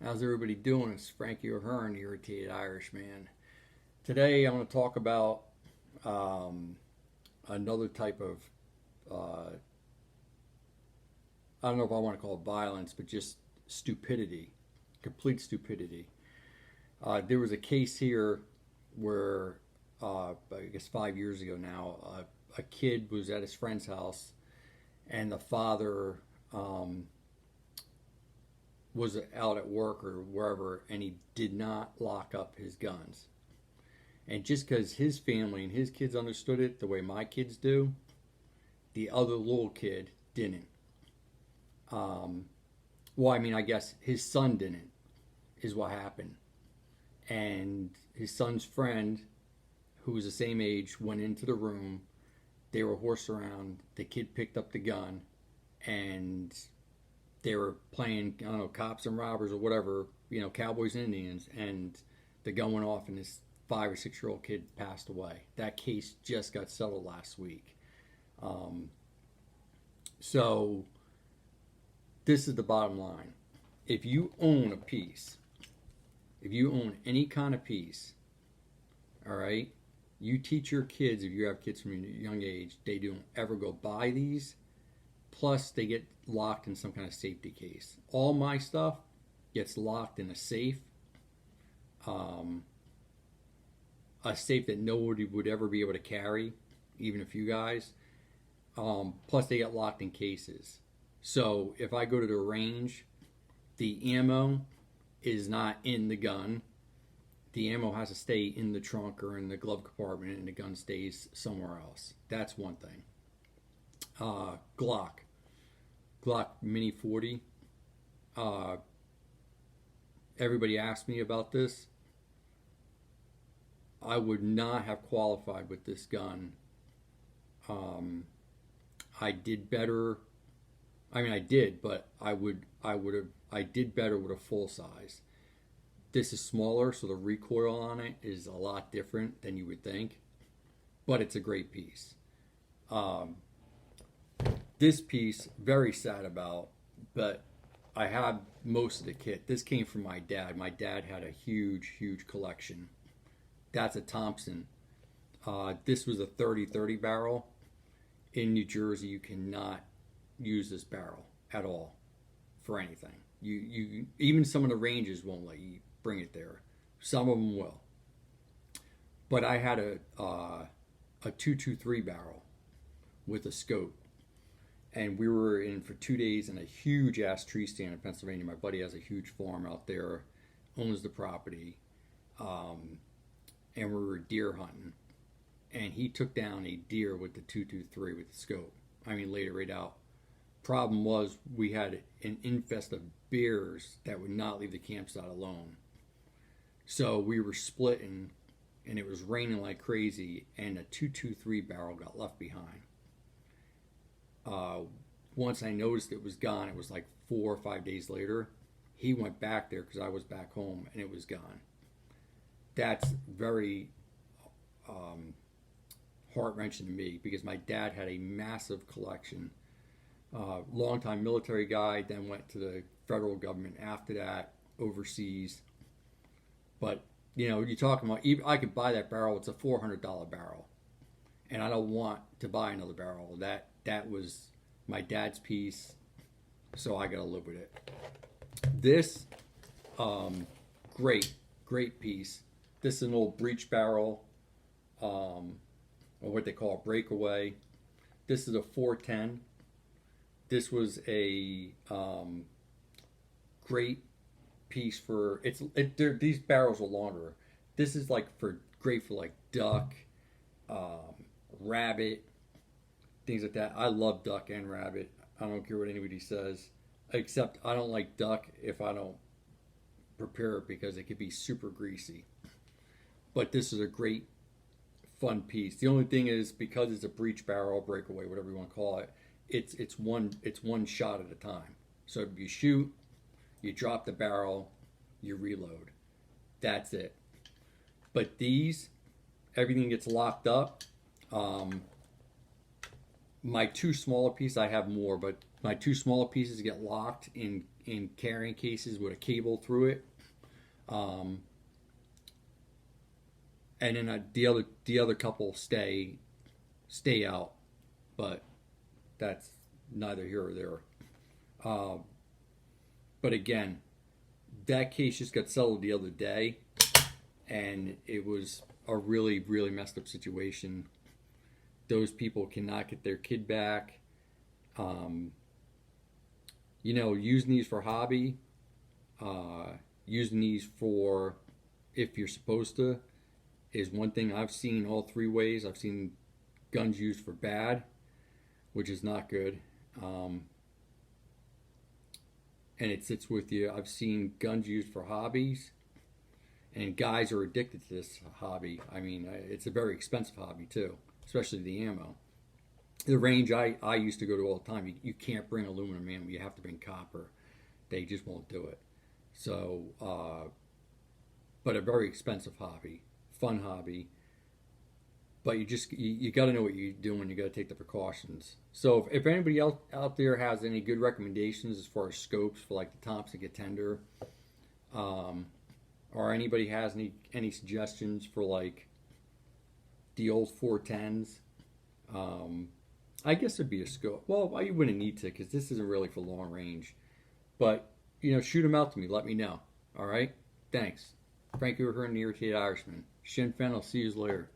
How's everybody doing? It's Frankie O'Hearn, the Irritated Irishman. Today I'm going to talk about um, another type of, I don't know if I want to call it violence, but just stupidity, complete stupidity. There was a case here where, I guess 5 years ago now, a kid was at his friend's house and the father was out at work or wherever and he did not lock up his guns. And just because his family and his kids understood it the way my kids do, the other little kid didn't. Um, well, I mean, I guess his son didn't, is what happened. And his son's friend, who was the same age, went into the room. They were horsed around. The kid picked up the gun and they were playing, I don't know, cops and robbers or whatever, cowboys and Indians. And the gun went off and this 5 or 6 year old kid passed away. That case just got settled last week. Um, so this is the bottom line. If you own a piece, if you own any kind of piece, all right, you teach your kids, if you have kids from a young age, they don't ever go buy these. Plus, they get locked in some kind of safety case. All my stuff gets locked in um, a safe that nobody would ever be able to carry, even a few guys. Plus, they get locked in cases. So if I go to the range, the ammo is not in the gun. The ammo has to stay in the trunk or in the glove compartment, and the gun stays somewhere else. That's one thing. Glock Mini 40. Uh, Everybody asked me about this. I would not have qualified with this gun. Um, I did better. I mean, I did, but I did better with a full size. This is smaller, so the recoil on it is a lot different than you would think, but it's a great piece. Um, this piece, very sad about, but I have most of the kit. This came from my dad. My dad had a huge, huge collection. That's a Thompson. This was a 30-30 barrel. In New Jersey, you cannot use this barrel at all for anything. You even some of the ranges won't let you bring it there. Some of them will. But I had a 223 barrel with a scope, and we were in for 2 days in a huge ass tree stand in Pennsylvania. My buddy has a huge farm out there, owns the property, and we were deer hunting. And he took down a deer with the 223 with the scope. I mean, laid it right out. Problem was, we had an infest of bears that would not leave the campsite alone. So we were splitting, and it was raining like crazy, and a 223 barrel got left behind. Uh, Once I noticed it was gone, it was like 4 or 5 days later. He went back there because I was back home, and it was gone. That's very heart wrenching to me because my dad had a massive collection. Longtime military guy, then went to the federal government after that, overseas. But you're talking about, even I could buy that barrel. It's a $400 barrel, and I don't want to buy another barrel. That was my dad's piece, so I gotta live with it. This, great, great piece. This is an old breech barrel, or what they call a breakaway. This is a 410. This was a great piece for these barrels are longer. This is like for great for like duck, rabbit, things like that. I love duck and rabbit. I don't care what anybody says, except I don't like duck if I don't prepare it because it could be super greasy. But this is a great fun piece. The only thing is, because it's a breech barrel, breakaway, whatever you want to call it, it's one shot at a time. So if you shoot, you drop the barrel, you reload. That's it. But these, everything gets locked up. Um, my two smaller pieces, I have more, but my two smaller pieces get locked in carrying cases with a cable through it. Um, and then the other couple stay out, but that's neither here or there. Um, but again, that case just got settled the other day, and it was a really, really messed up situation. Those people cannot get their kid back. Um, using these for hobby, using these for if you're supposed to, is one thing I've seen all three ways. I've seen guns used for bad, which is not good. And it sits with you. I've seen guns used for hobbies, and guys are addicted to this hobby. I mean, it's a very expensive hobby too, especially the ammo. The range I used to go to all the time, you can't bring aluminum ammo. You have to bring copper. They just won't do it. So, but a very expensive hobby, fun hobby. But you got to know what you're doing. You got to take the precautions. So if anybody else out there has any good recommendations as far as scopes for like the Thompson Contender, or anybody has any suggestions for like the old 410s, I guess it'd be a scope. Well, you wouldn't need to because this isn't really for long range. But shoot them out to me. Let me know. All right. Thanks. Frankie O'Hearn, the Irritated Irishman. Sinn Féin. I'll see you later.